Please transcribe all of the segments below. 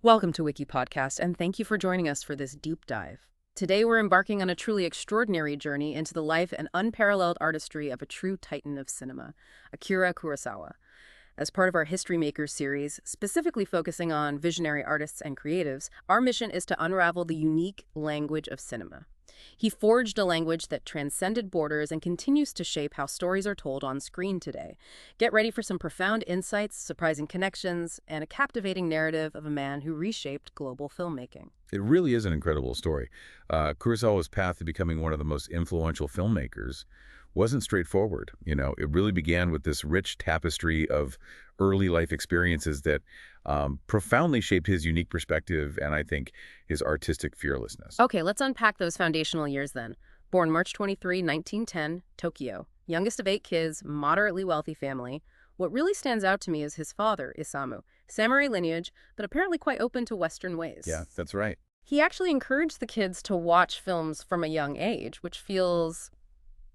Welcome to WikiPodcast, and thank you for joining us for this deep dive. Today we're embarking on a truly extraordinary journey into the life and unparalleled artistry of a true titan of cinema, Akira Kurosawa. As part of our History Makers series, specifically focusing on visionary artists and creatives, our mission is to unravel the unique language of cinema. He forged a language that transcended borders and continues to shape how stories are told on screen today. Get ready for some profound insights, surprising connections, and a captivating narrative of a man who reshaped global filmmaking. It really is an incredible story. Kurosawa's path to becoming one of the most influential filmmakers wasn't straightforward. It really began with this rich tapestry of early life experiences that profoundly shaped his unique perspective and, I think, his artistic fearlessness. Okay, let's unpack those foundational years then. Born March 23, 1910, Tokyo. Youngest of 8 kids, moderately wealthy family. What really stands out to me is his father, Isamu. Samurai lineage, but apparently quite open to Western ways. Yeah, that's right. He actually encouraged the kids to watch films from a young age, which feels,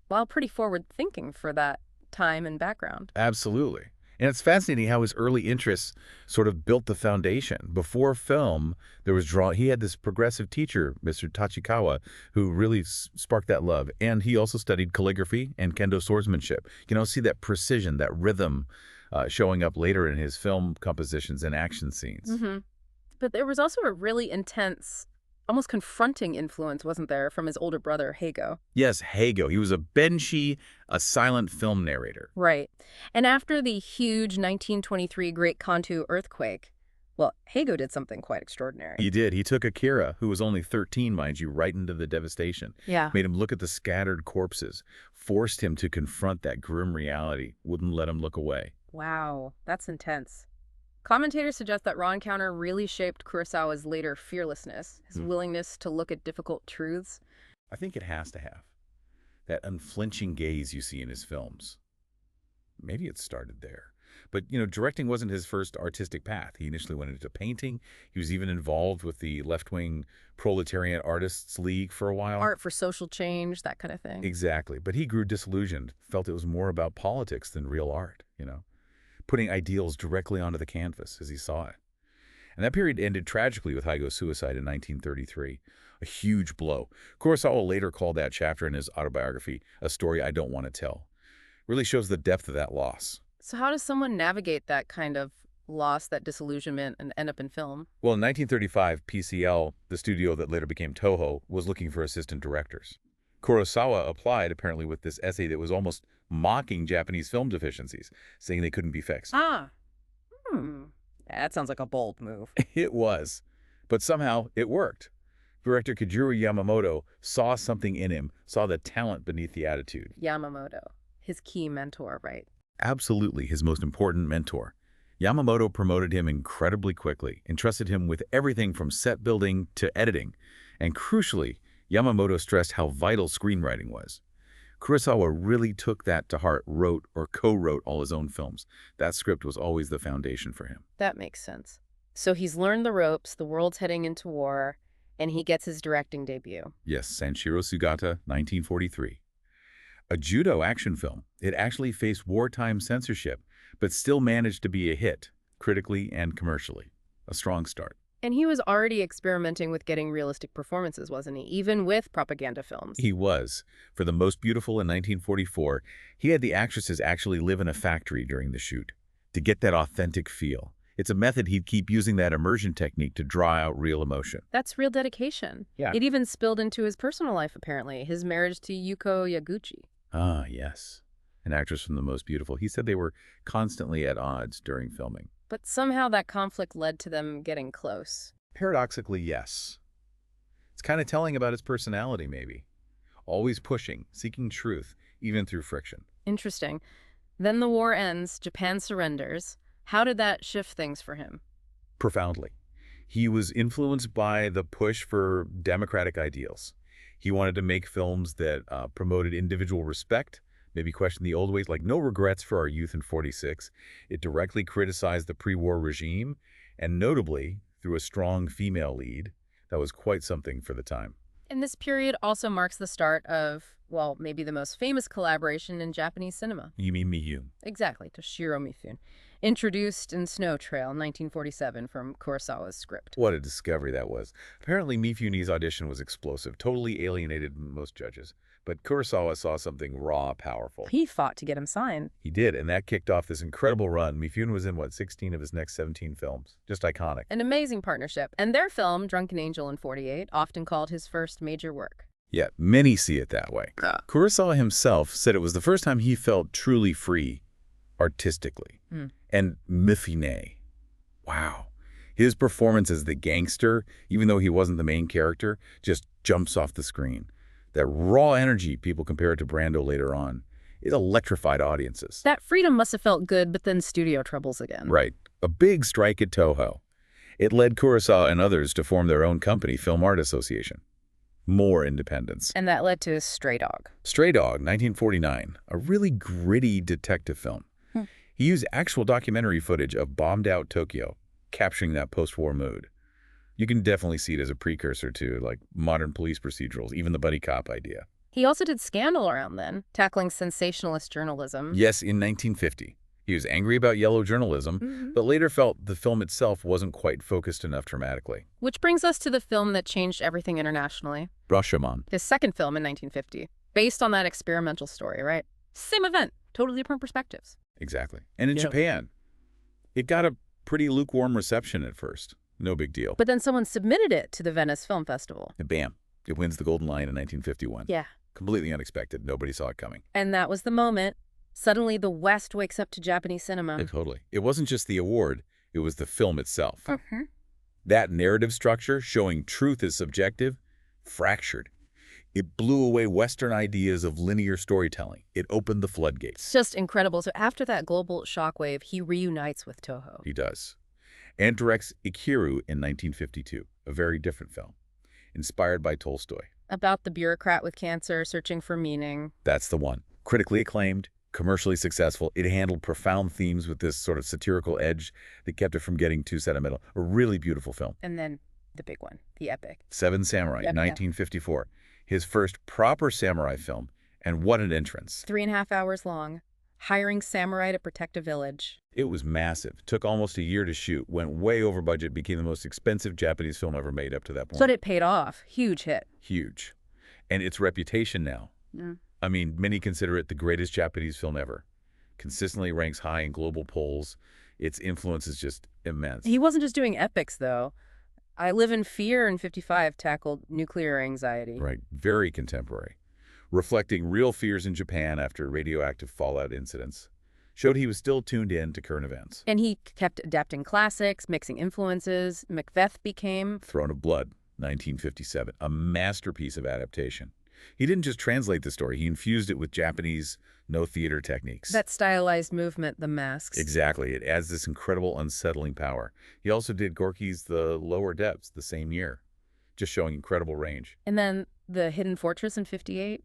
well, pretty forward-thinking for that time and background. Absolutely. And it's fascinating how his early interests sort of built the foundation. Before film, he had this progressive teacher, Mr. Tachikawa, who really sparked that love. And he also studied calligraphy and kendo swordsmanship. See that precision, that rhythm showing up later in his film compositions and action scenes. But there was also a really intense, almost confronting influence, wasn't there, from his older brother, Heigo? Yes, Heigo. He was a benshi, a silent film narrator. Right. And after the huge 1923 Great Kanto earthquake, well, Heigo did something quite extraordinary. He did. He took Akira, who was only 13, mind you, right into the devastation. Yeah. Made him look at the scattered corpses, forced him to confront that grim reality, wouldn't let him look away. Wow, that's intense. Commentators suggest that raw encounter really shaped Kurosawa's later fearlessness, his willingness to look at difficult truths. I think it has to have. That unflinching gaze you see in his films. Maybe it started there. But, directing wasn't his first artistic path. He initially went into painting. He was even involved with the left-wing Proletarian Artists League for a while. Art for social change, that kind of thing. Exactly. But he grew disillusioned, felt it was more about politics than real art, putting ideals directly onto the canvas as he saw it. And that period ended tragically with Heigo's suicide in 1933, a huge blow. Kurosawa later called that chapter in his autobiography, A Story I Don't Want to Tell. Really shows the depth of that loss. So how does someone navigate that kind of loss, that disillusionment, and end up in film? Well, in 1935, PCL, the studio that later became Toho, was looking for assistant directors. Kurosawa applied, apparently, with this essay that was almost mocking Japanese film deficiencies, saying they couldn't be fixed. That sounds like a bold move. It was. But somehow it worked. Director Kajiro Yamamoto saw something in him, saw the talent beneath the attitude. Yamamoto, his key mentor, right? Absolutely his most important mentor. Yamamoto promoted him incredibly quickly, entrusted him with everything from set building to editing. And crucially, Yamamoto stressed how vital screenwriting was. Kurosawa really took that to heart, wrote or co-wrote all his own films. That script was always the foundation for him. That makes sense. So he's learned the ropes, the world's heading into war, and he gets his directing debut. Yes, Sanshiro Sugata, 1943. A judo action film. It actually faced wartime censorship, but still managed to be a hit, critically and commercially. A strong start. And he was already experimenting with getting realistic performances, wasn't he? Even with propaganda films. He was. For The Most Beautiful in 1944, he had the actresses actually live in a factory during the shoot to get that authentic feel. It's a method he'd keep using, that immersion technique, to draw out real emotion. That's real dedication. Yeah. It even spilled into his personal life, apparently. His marriage to Yuko Yaguchi. Ah, yes. An actress from The Most Beautiful. He said they were constantly at odds during filming. But somehow that conflict led to them getting close. Paradoxically, yes. It's kind of telling about his personality, maybe. Always pushing, seeking truth, even through friction. Interesting. Then the war ends, Japan surrenders. How did that shift things for him? Profoundly. He was influenced by the push for democratic ideals. He wanted to make films that promoted individual respect, maybe question the old ways, like No Regrets for Our Youth in 46. It directly criticized the pre-war regime, and notably, through a strong female lead, that was quite something for the time. And this period also marks the start of, well, maybe the most famous collaboration in Japanese cinema. You mean Miyun? Exactly, Toshiro Mifune. Introduced in Snow Trail, 1947, from Kurosawa's script. What a discovery that was. Apparently, Mifune's audition was explosive, totally alienated most judges. But Kurosawa saw something raw, powerful. He fought to get him signed. He did, and that kicked off this incredible run. Mifune was in, 16 of his next 17 films. Just iconic. An amazing partnership. And their film, Drunken Angel in '48, often called his first major work. Yeah, many see it that way. Kurosawa himself said it was the first time he felt truly free, artistically. And Mifune, wow. His performance as the gangster, even though he wasn't the main character, just jumps off the screen. That raw energy people compare it to Brando later on. It electrified audiences. That freedom must have felt good, but then studio troubles again. Right. A big strike at Toho. It led Kurosawa and others to form their own company, Film Art Association. More independence. And that led to Stray Dog. Stray Dog, 1949, a really gritty detective film. He used actual documentary footage of bombed-out Tokyo, capturing that post-war mood. You can definitely see it as a precursor to, like, modern police procedurals, even the buddy cop idea. He also did Scandal around then, tackling sensationalist journalism. Yes, in 1950. He was angry about yellow journalism, but later felt the film itself wasn't quite focused enough dramatically. Which brings us to the film that changed everything internationally. Rashomon. His second film in 1950, based on that experimental story, right? Same event, totally different perspectives. Exactly. And in Japan, it got a pretty lukewarm reception at first. No big deal. But then someone submitted it to the Venice Film Festival. And bam, it wins the Golden Lion in 1951. Yeah. Completely unexpected. Nobody saw it coming. And that was the moment. Suddenly, the West wakes up to Japanese cinema. Yeah, totally. It wasn't just the award. It was the film itself. That narrative structure, showing truth is subjective, fractured. It blew away Western ideas of linear storytelling. It opened the floodgates. It's just incredible. So after that global shockwave, he reunites with Toho. He does. And directs Akira in 1952, a very different film, inspired by Tolstoy. About the bureaucrat with cancer searching for meaning. That's the one. Critically acclaimed, commercially successful. It handled profound themes with this sort of satirical edge that kept it from getting too sentimental. A really beautiful film. And then the big one, the epic. Seven Samurai, 1954. His first proper samurai film, and what an entrance. 3.5 hours long, hiring samurai to protect a village. It was massive. Took almost a year to shoot, went way over budget, became the most expensive Japanese film ever made up to that point. So it paid off. Huge hit. Huge. And its reputation now. I mean, many consider it the greatest Japanese film ever. Consistently ranks high in global polls. Its influence is just immense. He wasn't just doing epics, though. I Live in Fear in '55 tackled nuclear anxiety. Right. Very contemporary. Reflecting real fears in Japan after radioactive fallout incidents. Showed he was still tuned in to current events. And he kept adapting classics, mixing influences. Macbeth became Throne of Blood, 1957. A masterpiece of adaptation. He didn't just translate the story. He infused it with Japanese no-theater techniques. that stylized movement, the masks. Exactly. It adds this incredible unsettling power. He also did Gorky's The Lower Depths the same year, just showing incredible range. And then The Hidden Fortress in '58.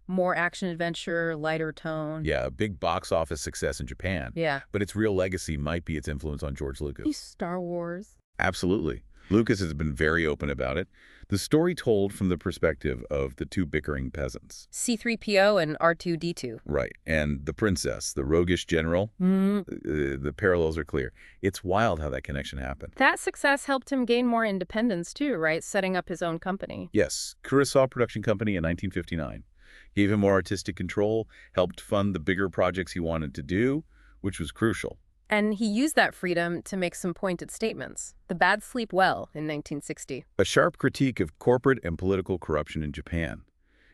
More action-adventure, lighter tone. Yeah, a big box office success in Japan. Yeah. But its real legacy might be its influence on George Lucas. Star Wars. Absolutely. Lucas has been very open about it. The story told from the perspective of the two bickering peasants. C-3PO and R2-D2. Right. And the princess, the roguish general. The parallels are clear. It's wild how that connection happened. That success helped him gain more independence too, right? Setting up his own company. Yes. Kurosawa Production Company in 1959. Gave him more artistic control, helped fund the bigger projects he wanted to do, which was crucial. And he used that freedom to make some pointed statements. The Bad Sleep Well in 1960. A sharp critique of corporate and political corruption in Japan.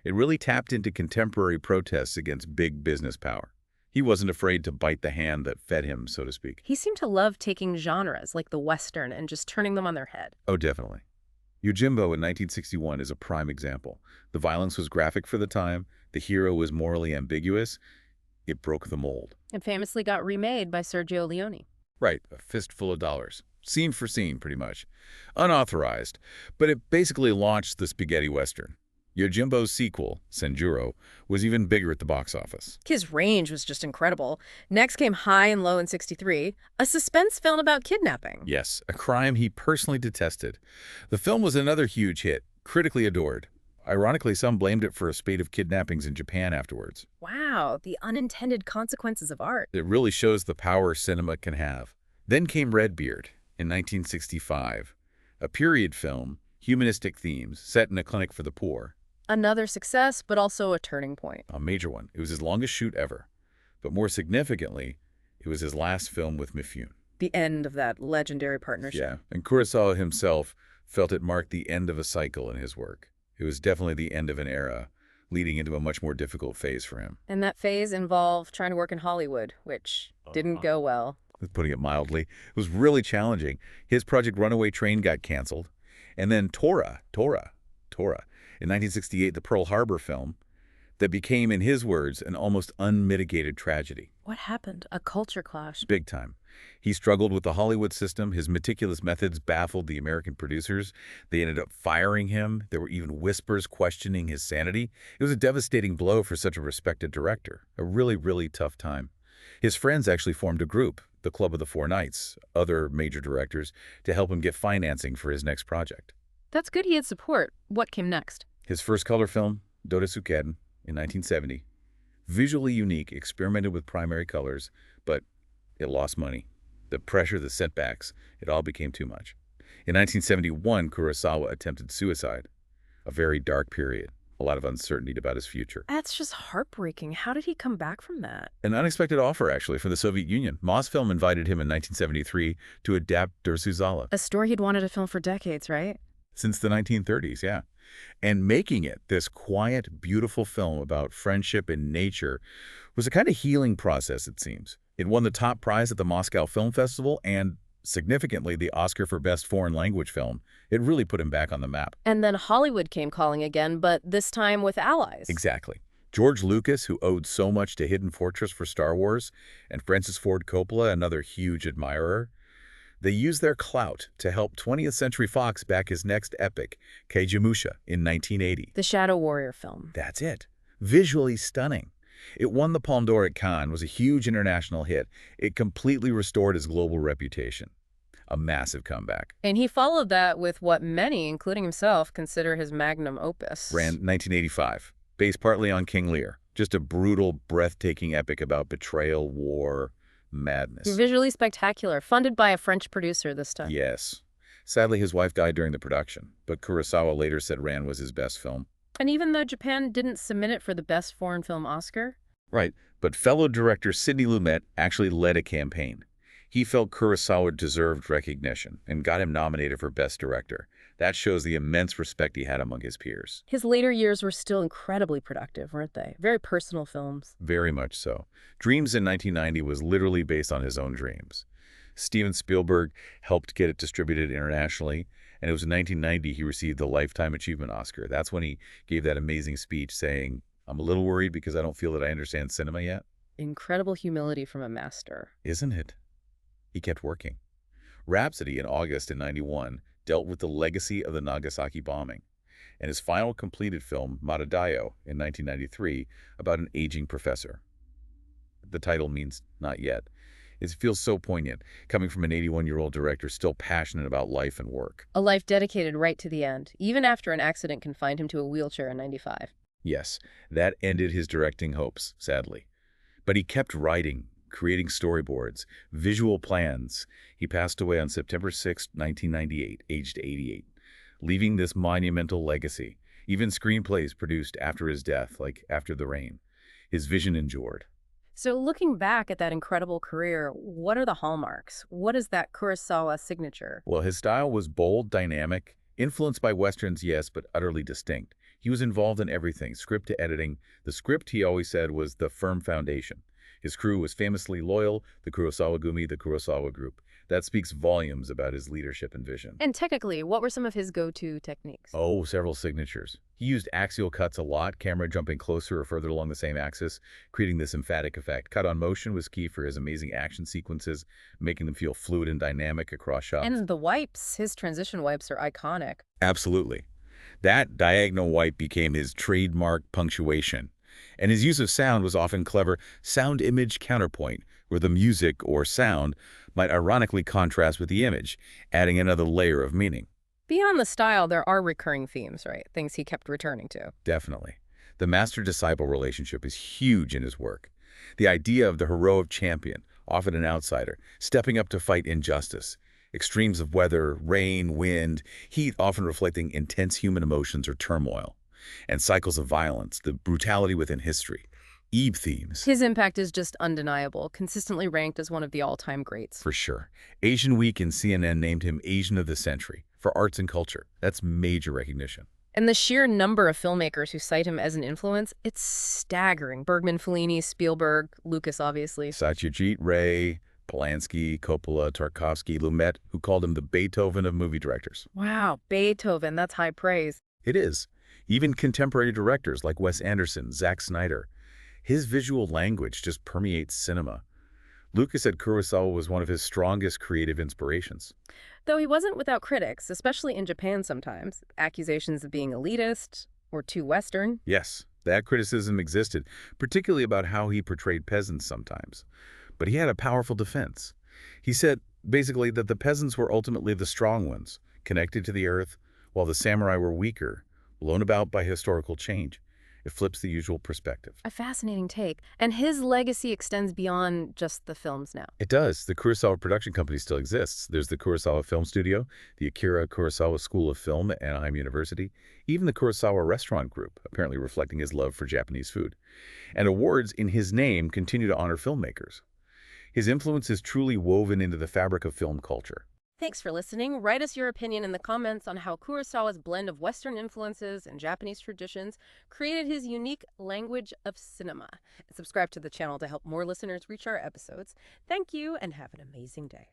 It really tapped into contemporary protests against big business power. He wasn't afraid to bite the hand that fed him, so to speak. He seemed to love taking genres like the Western and just turning them on their head. Oh, definitely. Yojimbo in 1961 is a prime example. The violence was graphic for the time. The hero was morally ambiguous. It broke the mold. And famously got remade by Sergio Leone. Right, a fistful of dollars. Scene for scene, pretty much. Unauthorized, but it basically launched the spaghetti western. Yojimbo's sequel, Senjuro, was even bigger at the box office. His range was just incredible. Next came High and Low in '63, a suspense film about kidnapping. Yes, a crime he personally detested. The film was another huge hit, critically adored. Ironically, some blamed it for a spate of kidnappings in Japan afterwards. Wow, the unintended consequences of art. It really shows the power cinema can have. Then came Redbeard in 1965, a period film, humanistic themes, set in a clinic for the poor. Another success, but also a turning point. A major one. It was his longest shoot ever. But more significantly, it was his last film with Mifune. The end of that legendary partnership. Yeah, and Kurosawa himself felt it marked the end of a cycle in his work. It was definitely the end of an era, leading into a much more difficult phase for him. And that phase involved trying to work in Hollywood, which didn't go well. Putting it mildly, it was really challenging. His project Runaway Train got canceled. And then Tora, in 1968, the Pearl Harbor film, that became, in his words, an almost unmitigated tragedy. What happened? A culture clash. Big time. He struggled with the Hollywood system. His meticulous methods baffled the American producers. They ended up firing him. There were even whispers questioning his sanity. It was a devastating blow for such a respected director. A really, really tough time. His friends actually formed a group, the Club of the Four Knights, other major directors, to help him get financing for his next project. That's good he had support. What came next? His first color film, Dodesuken, in 1970. Visually unique, experimented with primary colors, but it lost money. The pressure, the setbacks, it all became too much. In 1971, Kurosawa attempted suicide, a very dark period, a lot of uncertainty about his future. That's just heartbreaking. How did he come back from that? An unexpected offer, actually, from the Soviet Union. Mosfilm invited him in 1973 to adapt Dersuzala. A story he'd wanted to film for decades, right? Since the 1930s, yeah. And making it this quiet, beautiful film about friendship and nature was a kind of healing process, it seems. It won the top prize at the Moscow Film Festival and, significantly, the Oscar for Best Foreign Language Film. It really put him back on the map. And then Hollywood came calling again, but this time with allies. Exactly. George Lucas, who owed so much to Hidden Fortress for Star Wars, and Francis Ford Coppola, another huge admirer, they used their clout to help 20th Century Fox back his next epic, Keijimusha, in 1980. The Shadow Warrior film. That's it. Visually stunning. It won the Palme d'Or at Cannes, was a huge international hit. It completely restored his global reputation. A massive comeback. And he followed that with what many, including himself, consider his magnum opus. Ran 1985, based partly on King Lear. Just a brutal, breathtaking epic about betrayal, war, madness. Visually spectacular, funded by a French producer this time. Yes. Sadly, his wife died during the production, but Kurosawa later said Ran was his best film. And even though Japan didn't submit it for the Best Foreign Film Oscar? Right, but fellow director Sidney Lumet actually led a campaign. He felt Kurosawa deserved recognition and got him nominated for Best Director. That shows the immense respect he had among his peers. His later years were still incredibly productive, weren't they? Very personal films. Very much so. Dreams in 1990 was literally based on his own dreams. Steven Spielberg helped get it distributed internationally, and it was in 1990 he received the Lifetime Achievement Oscar. That's when he gave that amazing speech saying, "I'm a little worried because I don't feel that I understand cinema yet." Incredible humility from a master. Isn't it? He kept working. Rhapsody in August in 91 dealt with the legacy of the Nagasaki bombing, and his final completed film, Matadayo, in 1993, about an aging professor. The title means not yet. It feels so poignant, coming from an 81-year-old director still passionate about life and work. A life dedicated right to the end, even after an accident confined him to a wheelchair in 95. Yes, that ended his directing hopes, sadly. But he kept writing, creating storyboards, visual plans. He passed away on September 6, 1998, aged 88, leaving this monumental legacy. Even screenplays produced after his death, like After the Rain. His vision endured. So looking back at that incredible career, what are the hallmarks? What is that Kurosawa signature? Well, his style was bold, dynamic, influenced by Westerns, yes, but utterly distinct. He was involved in everything, script to editing. The script, he always said, was the firm foundation. His crew was famously loyal, the Kurosawa Gumi, the Kurosawa Group. That speaks volumes about his leadership and vision. And technically, what were some of his go-to techniques? Oh, several signatures. He used axial cuts a lot, camera jumping closer or further along the same axis, creating this emphatic effect. Cut on motion was key for his amazing action sequences, making them feel fluid and dynamic across shots. And the wipes, his transition wipes are iconic. Absolutely. That diagonal wipe became his trademark punctuation. And his use of sound was often clever sound-image counterpoint, where the music or sound might ironically contrast with the image, adding another layer of meaning. Beyond the style, there are recurring themes, right? Things he kept returning to. Definitely. The master-disciple relationship is huge in his work. The idea of the heroic champion, often an outsider, stepping up to fight injustice. Extremes of weather, rain, wind, heat often reflecting intense human emotions or turmoil. And cycles of violence, the brutality within history. Eve themes. His impact is just undeniable, consistently ranked as one of the all-time greats. For sure. Asian Week and CNN named him Asian of the Century for arts and culture. That's major recognition. And the sheer number of filmmakers who cite him as an influence, it's staggering. Bergman, Fellini, Spielberg, Lucas, obviously. Satyajit Ray, Polanski, Coppola, Tarkovsky, Lumet, who called him the Beethoven of movie directors. Wow, Beethoven, that's high praise. It is. Even contemporary directors like Wes Anderson, Zack Snyder. His visual language just permeates cinema. Lucas said Kurosawa was one of his strongest creative inspirations. Though he wasn't without critics, especially in Japan sometimes. Accusations of being elitist or too Western. Yes, that criticism existed, particularly about how he portrayed peasants sometimes. But he had a powerful defense. He said, basically, that the peasants were ultimately the strong ones, connected to the earth, while the samurai were weaker, blown about by historical change. It flips the usual perspective. A fascinating take. And his legacy extends beyond just the films now. It does. The Kurosawa production company still exists. There's the Kurosawa Film Studio, the Akira Kurosawa School of Film at Anaheim University, even the Kurosawa Restaurant Group, apparently reflecting his love for Japanese food. And awards in his name continue to honor filmmakers. His influence is truly woven into the fabric of film culture. Thanks for listening. Write us your opinion in the comments on how Kurosawa's blend of Western influences and Japanese traditions created his unique language of cinema. And subscribe to the channel to help more listeners reach our episodes. Thank you and have an amazing day.